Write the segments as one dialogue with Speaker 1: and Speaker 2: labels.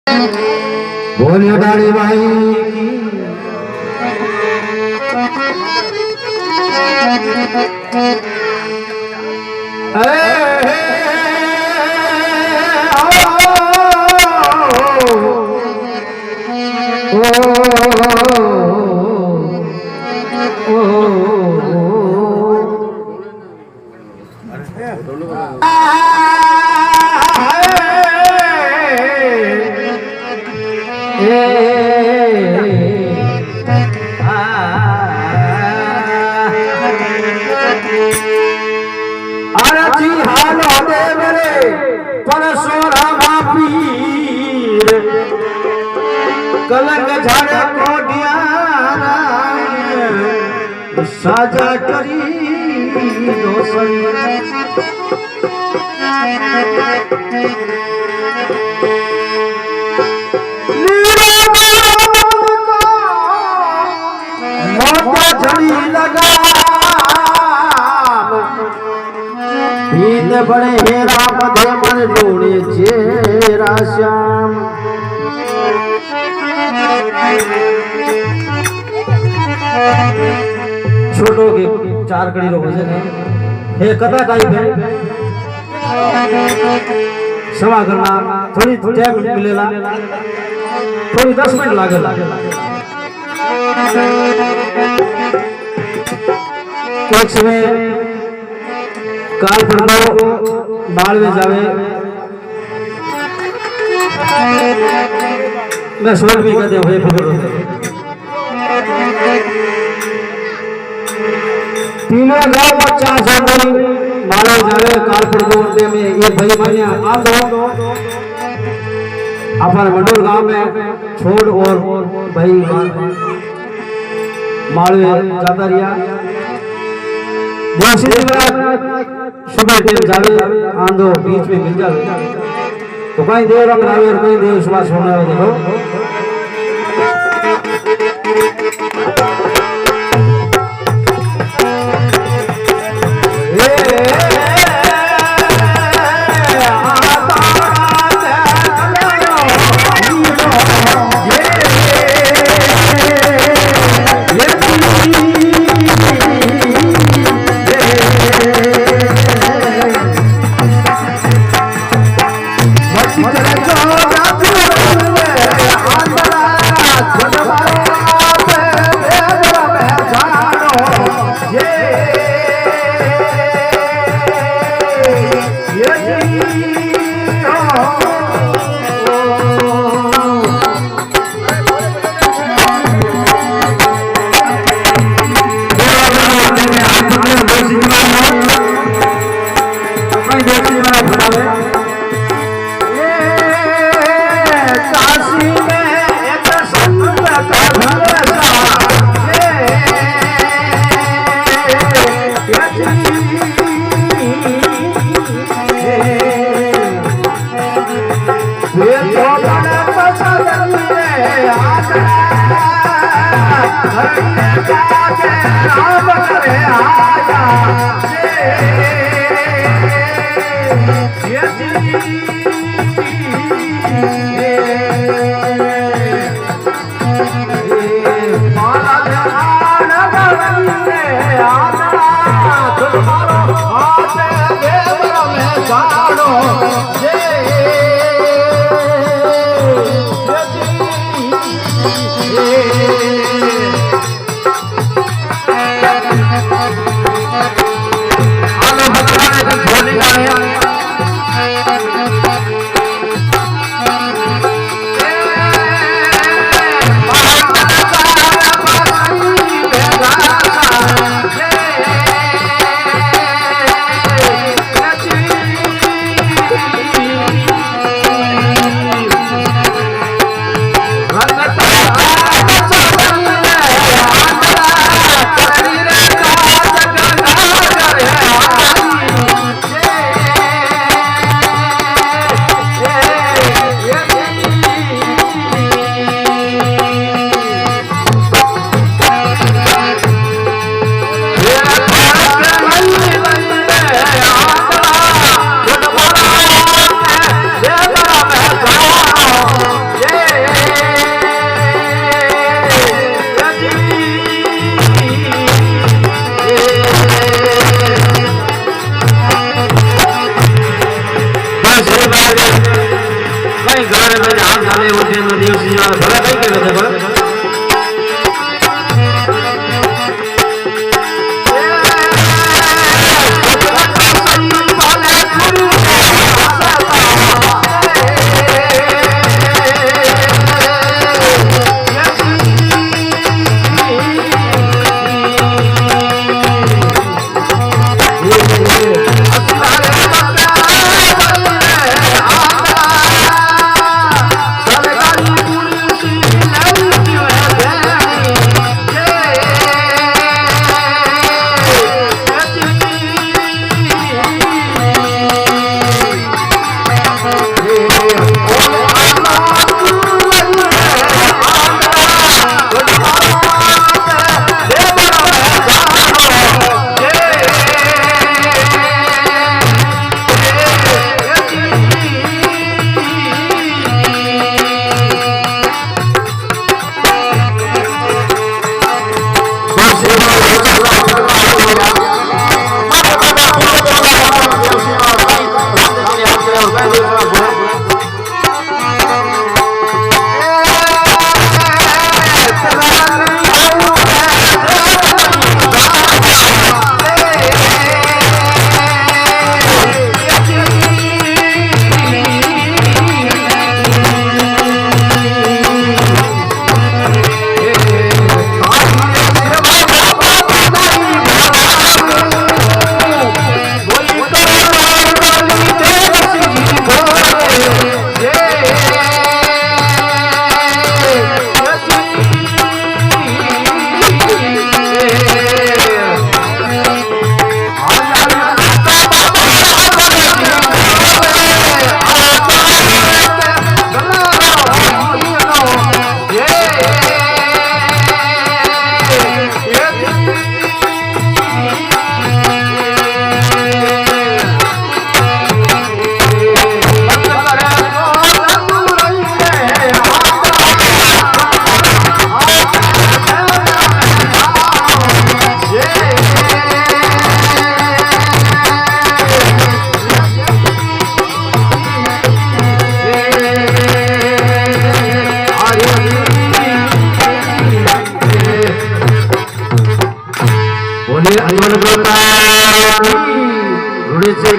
Speaker 1: बोलिए डाली भाई की कलंग झाड़े कोडियारा साजा करी दोसरी मोटा झड़ी लगा भीत बड़े हेरा मधे मन डोड़े चेरा श्याम छोटो के चार कड़ी रो भजन है हे कथा टाइप है समा करना थोड़ी टाइम मिलेला थोड़ी 10 मिनट लागेला कुछ समय काल पड़ो बाल में जावे मैं सोच भी कहते हुए फिक्र होते तीनों गांव में 4 जनवरी मालव जावे कालपुर गोवंदे में ये भाई भाइयां आ दो अपन मंडोर गांव में छोड़ और भाई मालवे जाता रिया देसी सुबह टाइम जावे आंधो बीच में मिल जावे तो कहीं देव रंग आवे और कहीं देव सुभाष होने आवे देखो म्हणजे हात झाले उज्जैन दिवशी भला काही केलं ते बरं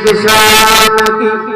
Speaker 2: किसान की